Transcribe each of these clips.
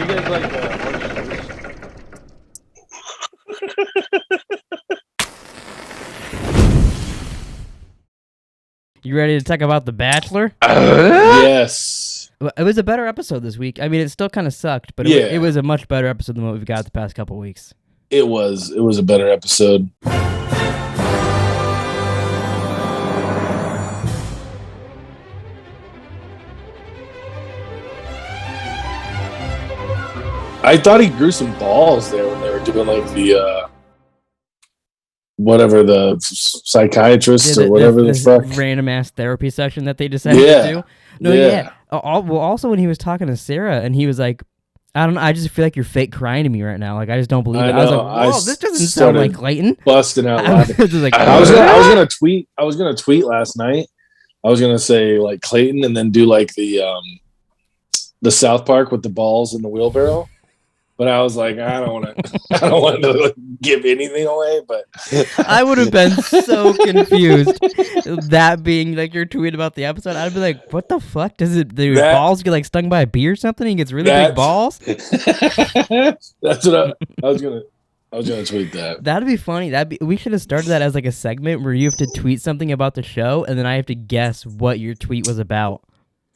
you guys like orange juice? You ready to talk about The Bachelor? Yes. It was a better episode this week. I mean, it still kind of sucked, but it was a much better episode than what we've got the past couple weeks. It was a better episode. I thought he grew some balls there when they were doing like the whatever, the psychiatrist or whatever the fuck random ass therapy session that they decided to do. No, yeah. Well, also when he was talking to Sarah and he was like, I don't know, I just feel like you're fake crying to me right now. Like I just don't believe it. I was like, whoa, this doesn't sound like Clayton. Busting out laughing. I was gonna tweet last night. I was gonna say like Clayton and then do like the South Park with the balls in the wheelbarrow. But I was like, I don't want to like, give anything away. But I would have been so confused. That being like your tweet about the episode, I'd be like, what the fuck? Does balls get like stung by a bee or something? He gets really big balls. That's what I was gonna tweet that. That'd be funny. We should have started that as like a segment where you have to tweet something about the show, and then I have to guess what your tweet was about.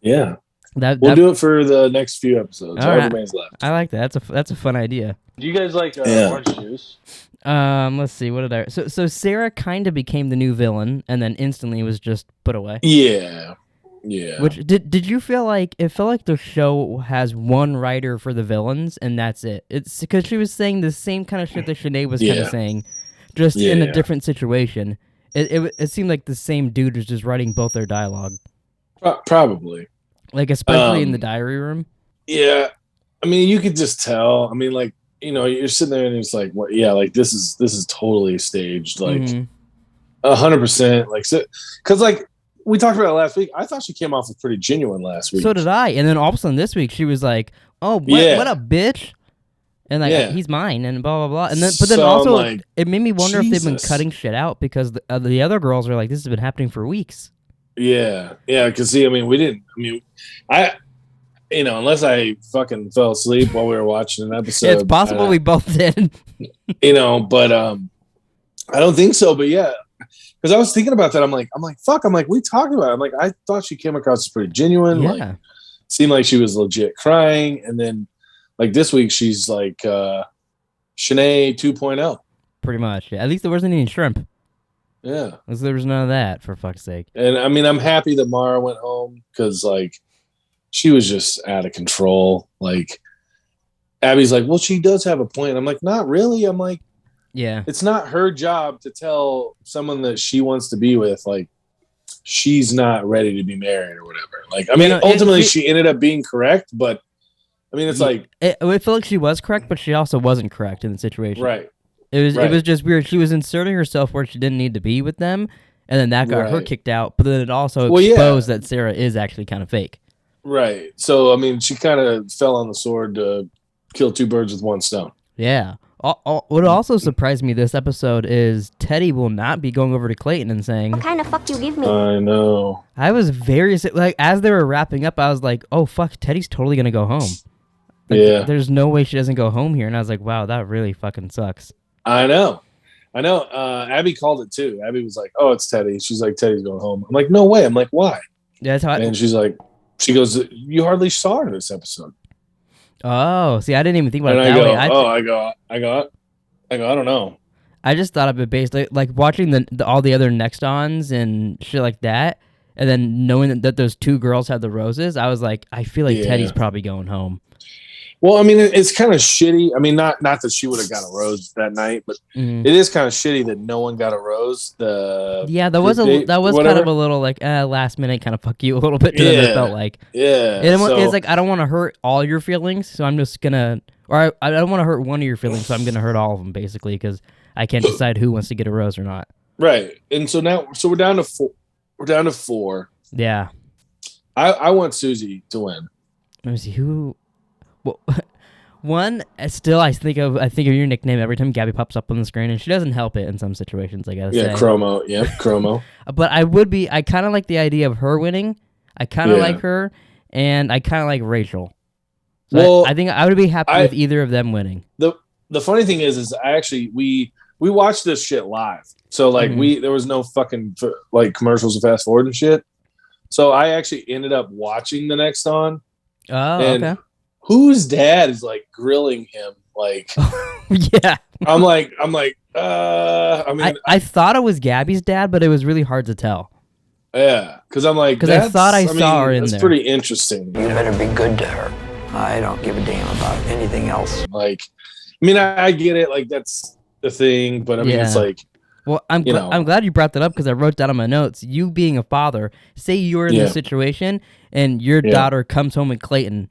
Yeah. We'll do it for the next few episodes. However many's left. I like that. That's a fun idea. Do you guys like orange juice? Let's see. What did I? So Sarah kind of became the new villain, and then instantly was just put away. Yeah. Which did you feel like it felt like the show has one writer for the villains, and that's it? It's because she was saying the same kind of shit that Sinead was kind of saying, just in a different situation. It seemed like the same dude was just writing both their dialogue. Probably. Like, especially in the diary room? Yeah. I mean, you could just tell. I mean, like, you know, you're sitting there and it's like, what? Yeah, like, this is totally staged. Like, 100%. Like, because, like, we talked about it last week. I thought she came off as pretty genuine last week. So did I. And then all of a sudden this week, she was like, oh, what a bitch. And, like, he's mine and blah, blah, blah. And then, but then also, like, it made me wonder if they've been cutting shit out because the other girls are like, this has been happening for weeks. Yeah, because see, I mean, unless I fucking fell asleep while we were watching an episode. It's possible we both did. But I don't think so. But yeah, because I was thinking about that. I'm like, fuck. I'm like, we talked about it. I'm like, I thought she came across as pretty genuine. Yeah. Like, seemed like she was legit crying. And then, like this week, she's like Shanae 2.0. Pretty much. Yeah. At least there wasn't any shrimp. Yeah. There was none of that, for fuck's sake. And I mean, I'm happy that Mara went home because, like, she was just out of control. Like, Abby's like, well, she does have a point. I'm like, not really. I'm like, yeah, it's not her job to tell someone that she wants to be with, like, she's not ready to be married or whatever. Like, I mean, ultimately, she ended up being correct, but I mean, it's like. I feel like she was correct, but she also wasn't correct in the situation. Right. It was just weird. She was inserting herself where she didn't need to be with them, and then that got her kicked out. But then it also exposed that Sarah is actually kind of fake. Right. So, I mean, she kind of fell on the sword to kill two birds with one stone. Yeah. What also surprised me this episode is Teddy will not be going over to Clayton and saying, what kind of fuck you give me? I know. I was very, like, as they were wrapping up, I was like, oh, fuck, Teddy's totally going to go home. Like, there's no way she doesn't go home here. And I was like, wow, that really fucking sucks. I know. Abby called it too. Abby was like, "Oh, it's Teddy." She's like, "Teddy's going home." I'm like, "No way." I'm like, "Why?" Yeah, that's how. And she's like, "She goes, you hardly saw her this episode." Oh, see, I didn't even think about it that way. I go. I don't know. I just thought of it based like watching all the other next-ons and shit like that, and then knowing that those two girls had the roses. I was like, I feel like Teddy's probably going home. Well, I mean, it's kind of shitty. I mean, not that she would have got a rose that night, but it is kind of shitty that no one got a rose. That was kind of a little like last minute kind of fuck you a little bit. It felt like it's like I don't want to hurt all your feelings, so I'm just gonna, or I don't want to hurt one of your feelings, so I'm gonna hurt all of them basically because I can't decide who wants to get a rose or not. Right, and so now we're down to 4. We're down to 4. Yeah, I want Susie to win. Let me see who. Well, one, still, I think of your nickname every time Gabby pops up on the screen, and she doesn't help it in some situations, I gotta say. Yeah, Chromo. Yep, Chromo. But I kind of like the idea of her winning. I kind of like her, and I kind of like Rachel. So well, I think I would be happy with either of them winning. The funny thing is I actually we watched this shit live. So like there was no fucking like commercials to fast forward and shit. So I actually ended up watching the next on. Oh, okay. Whose dad is like grilling him? Like, yeah. I'm like, I mean, I thought it was Gabby's dad, but it was really hard to tell. Yeah, because I'm like, because I thought I saw her in there. That's pretty interesting. You better be good to her. I don't give a damn about anything else. Like, I mean, I get it. Like, that's the thing, but I mean, it's like. Well, I'm glad you brought that up because I wrote down on my notes. You being a father, say you were in this situation and your daughter comes home with Clayton.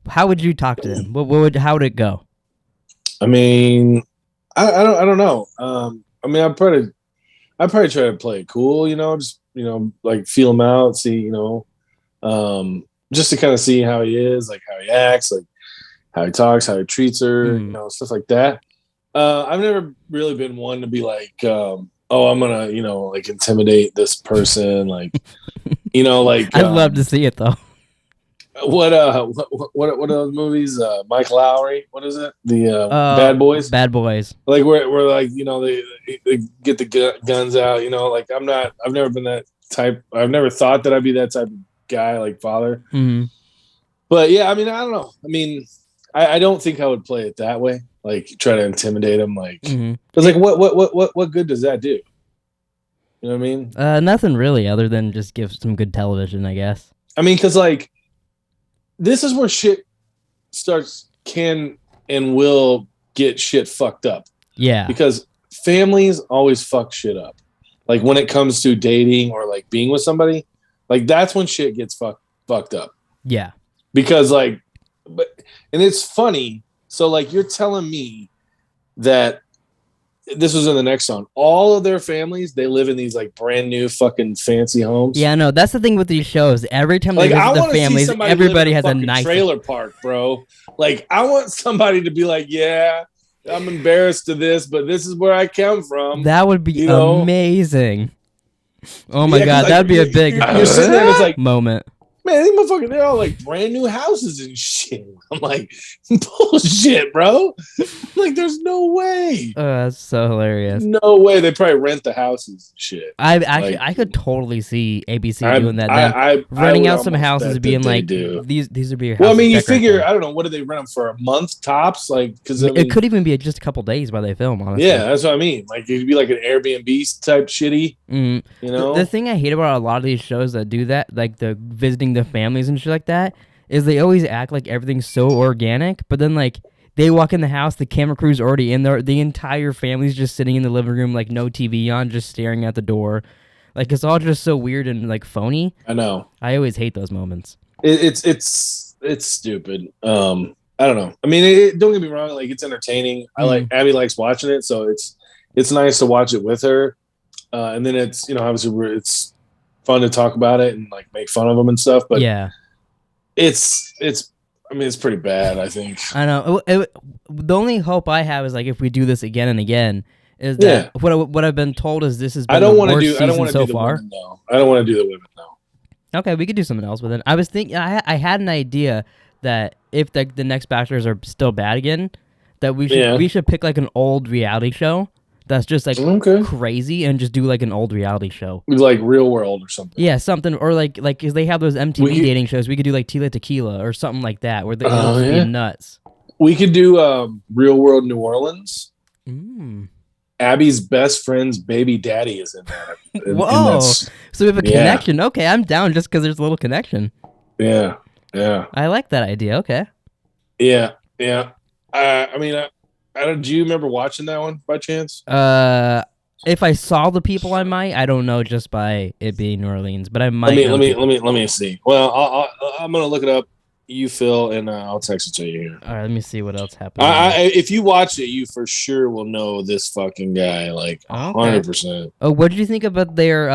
How would you talk to him? How would it go? I mean, I don't know. I mean, I'd probably try to play it cool. Just like feel him out, see, just to kind of see how he is, like how he acts, like how he talks, how he treats her, stuff like that. I've never really been one to be like, I'm gonna, like intimidate this person, like, like. I'd love to see it though. What are those movies? Mike Lowry. What is it? The Bad Boys. Bad Boys. Like we're like they get the guns out. Like I've never been that type. I've never thought that I'd be that type of guy, like father. Mm-hmm. But yeah, I mean, I don't know. I mean, I don't think I would play it that way. Like try to intimidate him. Like because like what good does that do? You know what I mean? Nothing really, other than just give some good television, I guess. I mean, because like. This is where shit can and will get shit fucked up. Yeah. Because families always fuck shit up. Like when it comes to dating or like being with somebody, like that's when shit gets fucked up. Yeah. Because like, and it's funny. So like you're telling me that this was in the next song. All of their families, they live in these like brand new fucking fancy homes. Yeah, no, that's the thing with these shows. Every time they visit the families, everybody has a nice trailer park, bro. Like I want somebody to be like, yeah, I'm embarrassed to this, but this is where I come from. That would be amazing. Oh my god, like, that'd be a big you're sitting there, it's like moment. Man, these motherfuckers, they're all like brand new houses and shit. I'm like, bullshit, bro. Like, there's no way. That's so hilarious. No way. They probably rent the houses and shit. I could totally see ABC doing that. Renting out some houses and being like, these would be your houses. Well, I mean, you figure, I don't know, what do they rent them for, a month tops? Like, because it could even be just a couple days while they film, honestly. Yeah, that's what I mean. Like, it'd be like an Airbnb type shitty. You know? The thing I hate about a lot of these shows that do that, like the visiting the families and shit like that, is they always act like everything's so organic, but then like they walk in the house, the camera crew's already in there, the entire family's just sitting in the living room, like no TV on, just staring at the door. Like it's all just so weird and like phony. I know. I always hate those moments. It's stupid. I don't know. I mean, don't get me wrong, like it's entertaining. I like Abby likes watching it, so it's nice to watch it with her. And then it's, obviously it's fun to talk about it and like make fun of them and stuff, but yeah, it's pretty bad, I think. I know. The only hope I have is like if we do this again and again is that what I've been told is this has been the worst season so far. Women, no. I don't want to do the women, no. Okay, we could do something else with it. I was thinking I had an idea that if the next Bachelors are still bad again, that we should pick like an old reality show that's just like crazy and just do like an old reality show. Like Real World or something. Yeah, something. Or like because they have those MTV dating shows. We could do like Tila Tequila or something like that where they're being nuts. We could do Real World New Orleans. Abby's best friend's baby daddy is in that. Whoa. So we have a connection. Okay, I'm down just because there's a little connection. Yeah. I like that idea. Okay. Yeah. I mean, do you remember watching that one by chance? If I saw the people, I might. I don't know, just by it being New Orleans, but I might. Let me see. Well, I'm gonna look it up. You, Phil, and I'll text it to you here. All right, let me see what else happened. If you watch it, you for sure will know this fucking guy, like 100%. Oh, what did you think about their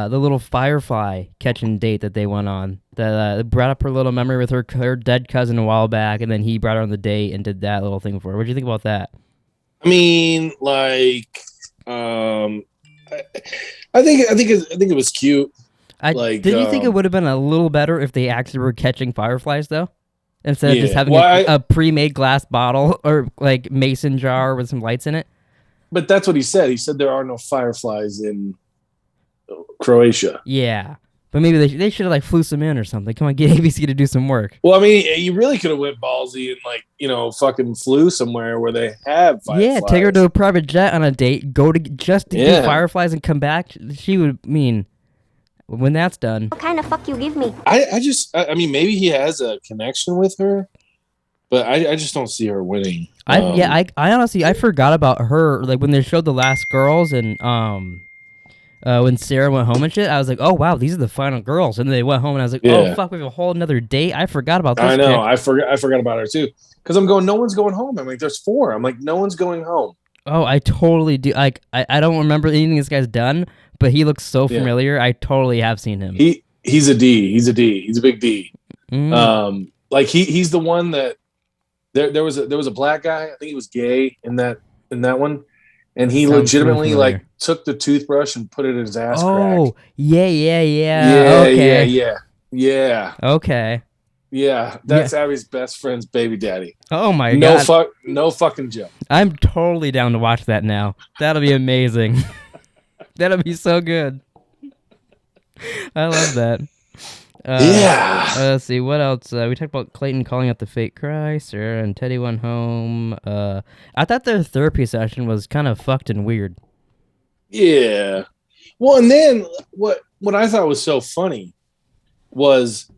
the little firefly catching date that they went on? That brought up her little memory with her dead cousin a while back, and then he brought her on the date and did that little thing for her. What did you think about that? I mean, like, I think it was cute. Did you think it would have been a little better if they actually were catching fireflies, though? instead of just having a pre-made glass bottle or like mason jar with some lights in it. But that's what he said. He said there are no fireflies in Croatia. Yeah. But maybe they should have like flew some in or something. Come on, get ABC to do some work. Well, I mean, you really could have went ballsy and like, fucking flew somewhere where they have fireflies. Yeah, take her to a private jet on a date, go to just to do fireflies and come back. She would when that's done. What kind of fuck you give me? I mean, maybe he has a connection with her, but I just don't see her winning. I honestly I forgot about her. Like when they showed the last girls and when Sarah went home and shit, I was like, oh wow, these are the final girls. And then they went home and I was like, oh fuck, we have a whole another date. I forgot about this. I know, chick. I forgot about her too. Because I'm going, no one's going home. I'm like, there's 4. I'm like, no one's going home. Oh, I totally do. Like I don't remember anything this guy's done, but he looks so familiar. I totally have seen him. He's a D. He's a D. He's a big D. Like he's the one that there was a black guy. I think he was gay in that one. And he legitimately like took the toothbrush and put it in his ass crack. Oh, yeah. Okay. Yeah, that's Abby's best friend's baby daddy. Oh my god. No fucking joke. I'm totally down to watch that now. That'll be amazing. That'll be so good. I love that. Let's see what else. We talked about Clayton calling out the fake Chrysler, and Teddy went home. I thought their therapy session was kind of fucked and weird. Yeah. Well, and then what I thought was so funny was,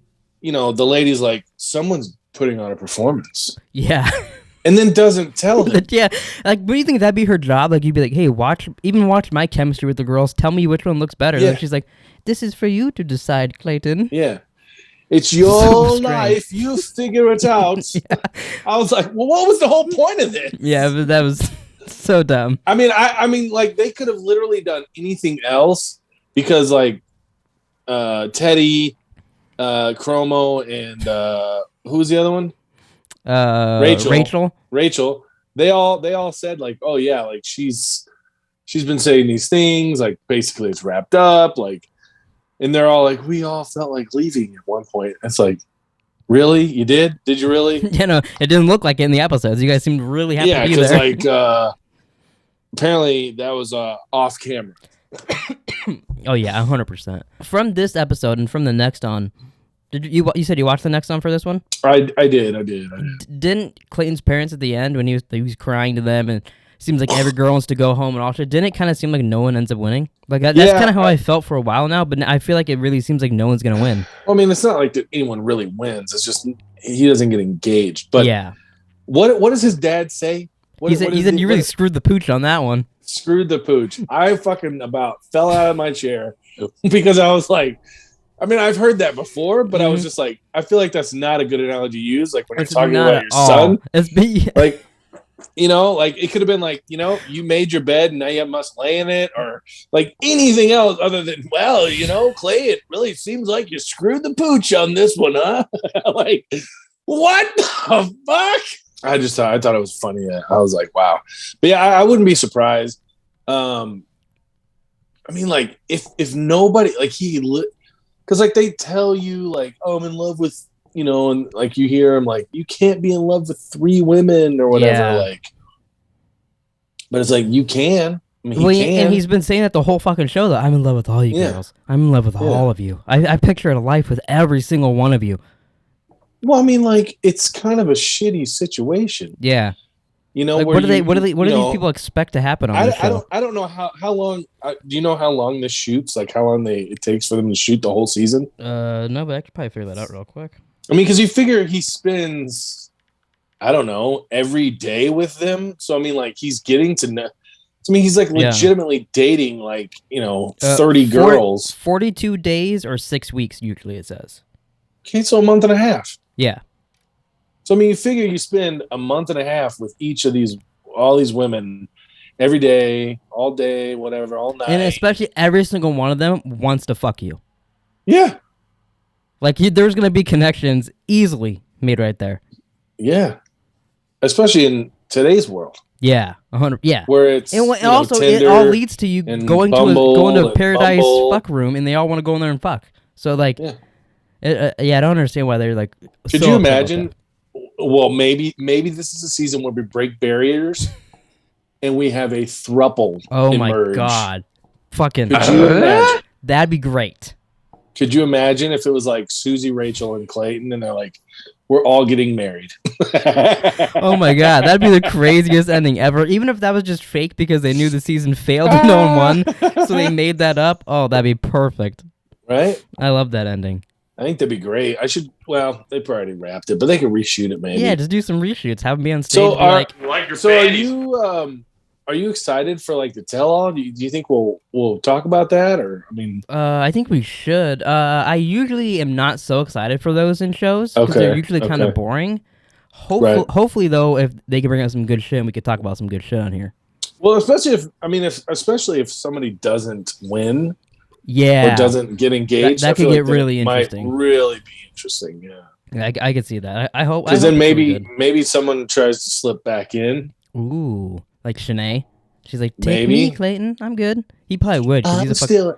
the lady's like, someone's putting on a performance. Yeah. And then doesn't tell them. Yeah. Like, what do you think that'd be her job? Like, you'd be like, hey, watch my chemistry with the girls. Tell me which one looks better. Yeah. And she's like, this is for you to decide, Clayton. Yeah. It's your life. You figure it out. Yeah. I was like, well, what was the whole point of this? Yeah, but that was so dumb. I mean, like, they could have literally done anything else because, like, Teddy, Chromo, and who was the other one? Rachel. They all said, like, oh, yeah, like, she's been saying these things, like, basically it's wrapped up, like, and they're all like, we all felt like leaving at one point. It's like, really? You did? Did you really? It didn't look like it in the episodes. You guys seemed really happy to be there. Yeah, because, like, apparently that was off camera. Oh, yeah, 100%. From this episode and from the next on, you said you watched the next on for this one? I did. Didn't Clayton's parents at the end, when he was crying to them, and seems like every girl wants to go home and all shit, didn't it kind of seem like no one ends up winning? Like that's kind of how I felt for a while now, but I feel like it really seems like no one's gonna win. Well, I mean, it's not like that anyone really wins. It's just he doesn't get engaged. But yeah, what does his dad say? He said you really screwed the pooch on that one. Screwed the pooch. I fucking about fell out of my chair because I was like, I mean, I've heard that before, but I was just like, I feel like that's not a good analogy to use. Like when you're talking about your son, like. Like it could have been like, you made your bed and now you must lay in it, or like anything else other than, well, Clay, it really seems like you screwed the pooch on this one, huh? Like, what the fuck? I thought it was funny. I was like, wow. But yeah, I wouldn't be surprised. I mean, like if nobody, like because like they tell you like, oh, I'm in love with, and like you hear him like, you can't be in love with 3 women or whatever, like. But it's like you can. I mean, he can. And he's been saying that the whole fucking show. That I'm in love with all you girls. I'm in love with all of you. I picture a life with every single one of you. Well, I mean, like it's kind of a shitty situation. Yeah. Like, what do these people expect to happen on this show? I don't know how long. Do you know how long this shoots? Like how long it takes for them to shoot the whole season? No, but I could probably figure that out real quick. I mean, because you figure he spends, I don't know, every day with them. So, I mean, like, he's getting to know. I mean, he's, like, legitimately dating, like, 30 girls. 42 days or 6 weeks, usually it says. Okay, so a month and a half. Yeah. So, I mean, you figure you spend a month and a half with each of all these women every day, all day, whatever, all night. And especially every single one of them wants to fuck you. Yeah. Like, there's going to be connections easily made right there. Yeah. Especially in today's world. Yeah. 100. Yeah. Where it's, and also, it all leads to you going to a paradise fuck room, and they all want to go in there and fuck. So, like, I don't understand why they're, like, Could you imagine Well, maybe this is a season where we break barriers and we have a throuple. Oh emerge. My God! Fucking. Could you imagine? That'd be great. Could you imagine if it was like Susie, Rachel, and Clayton, and they're like, we're all getting married? Oh my God, that'd be the craziest ending ever. Even if that was just fake because they knew the season failed and no one won, so they made that up. Oh, that'd be perfect. Right? I love that ending. I think that'd be great. Well, they probably wrapped it, but they could reshoot it maybe. Yeah, just do some reshoots. Have them be on stage. So, like, are you excited for like the tell-all? Do you think we'll talk about that, or I mean? I think we should. I usually am not so excited for those in shows because they're usually kind of boring. Hopefully, though, if they can bring out some good shit, and we could talk about some good shit on here. Well, especially if somebody doesn't win. Yeah, or doesn't get engaged. That could get really interesting. Might really be interesting. Yeah, I could see that. I hope because then maybe someone tries to slip back in. Ooh, like Shanae. She's like, take me, Clayton. I'm good. He probably would.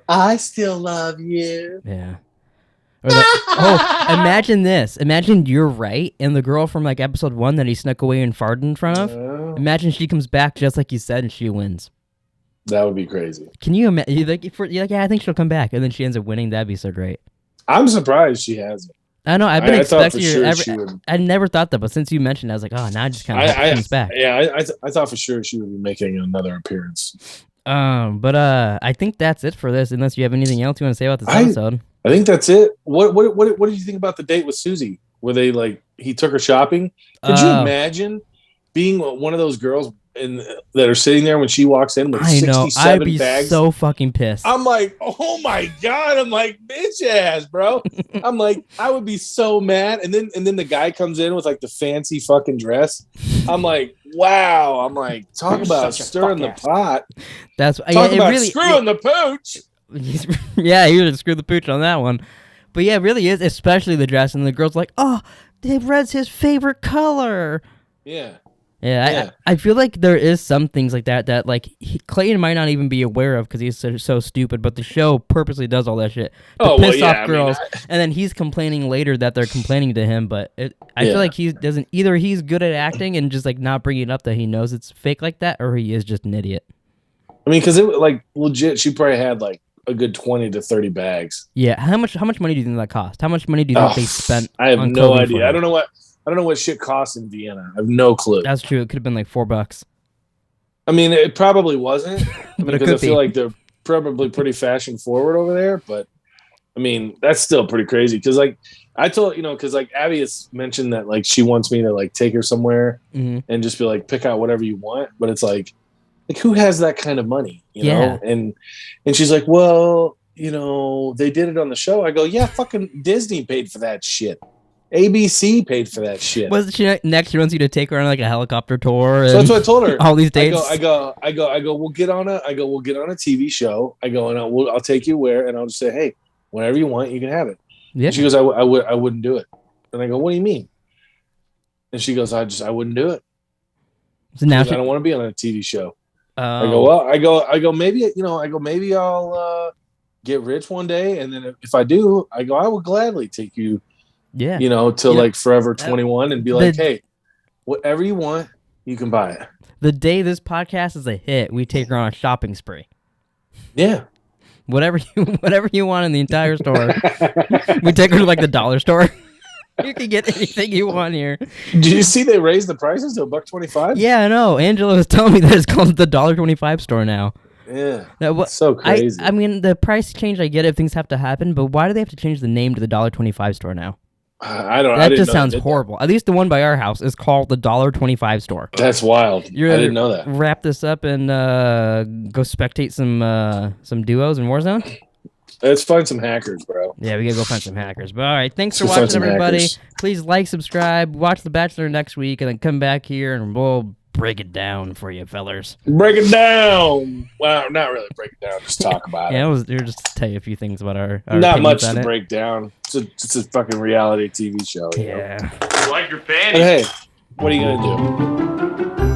I still love you. Yeah. Imagine this. Imagine you're right, and the girl from like episode 1 that he snuck away and farted in front of. Imagine she comes back just like you said, and she wins. That would be crazy. Can you imagine? You're like, yeah, I think she'll come back, and then she ends up winning. That'd be so great. I'm surprised she hasn't. I know. I've been expecting her. I never thought that, but since you mentioned it, I was like, oh, now I just kind of comes back. Yeah, I thought for sure she would be making another appearance. But I think that's it for this. Unless you have anything else you want to say about this episode. I think that's it. What did you think about the date with Susie? Where they he took her shopping? Could you imagine being one of those girls that are sitting there when she walks in with 67 bags? I'd be so fucking pissed. I'm like, oh my God. I'm like, bitch ass, bro. I'm like, I would be so mad. And then the guy comes in with like the fancy fucking dress. I'm like, wow. I'm like, talk about stirring the pot. That's talk about really, screwing the pooch. Yeah, he would screw the pooch on that one. But yeah, it really is, especially the dress. And the girl's like, oh, red's his favorite color. Yeah. Yeah, I feel like there is some things like that like Clayton might not even be aware of because he's so stupid, but the show purposely does all that shit to piss off girls, and then he's complaining later that they're complaining to him. But I feel like he doesn't either. He's good at acting and just like not bringing up that he knows it's fake like that, or he is just an idiot. I mean, because it like legit, she probably had like a good 20 to 30 bags. Yeah, how much money do you think that cost? How much money do you think they spent? I have no idea. I don't know what shit costs in Vienna. I have no clue. That's true. It could have been like $4. I mean, it probably wasn't because I feel like they're probably pretty fashion forward over there. But I mean, that's still pretty crazy. Because like I told because like Abby has mentioned that like she wants me to like take her somewhere and just be like pick out whatever you want. But it's like who has that kind of money? You know? And she's like, well, they did it on the show. I go, yeah, fucking Disney paid for that shit. ABC paid for that shit. Wasn't she next? She wants you to take her on like a helicopter tour. So that's what I told her. All these dates. I go. We'll get on a TV show. I go and I'll take you where, and I'll just say, hey, whenever you want, you can have it. Yeah. And she goes, I wouldn't do it. And I go, what do you mean? And she goes, I wouldn't do it. So now I don't want to be on a TV show. I go, well, I go, maybe maybe I'll get rich one day, and then if I do, I go, I will gladly take you. Yeah, to like Forever 21 and be like, hey, whatever you want, you can buy it. The day this podcast is a hit, we take her on a shopping spree. Yeah. Whatever you want in the entire store. We take her to like the dollar store. You can get anything you want here. Did you see they raised the prices to $1.25? Yeah, I know. Angela was telling me that it's called the $1.25 store now. Yeah, that's so crazy. I mean, the price change, I get it if things have to happen, but why do they have to change the name to the $1.25 store now? That just sounds horrible. At least the one by our house is called the $1.25 store. That's wild. I didn't know that. Wrap this up and go spectate some duos in Warzone. Let's find some hackers, bro. Yeah, we gotta go find some hackers. But all right, thanks for watching, everybody. Hackers. Please like, subscribe, watch The Bachelor next week, and then come back here and we'll break it down for you, fellers. Break it down. Well, not really break it down. Just talk about it. Yeah, you're just tell you a few things about our not much to break down. It's a fucking reality TV show. Yeah. You like your panties? But hey, what are you gonna do?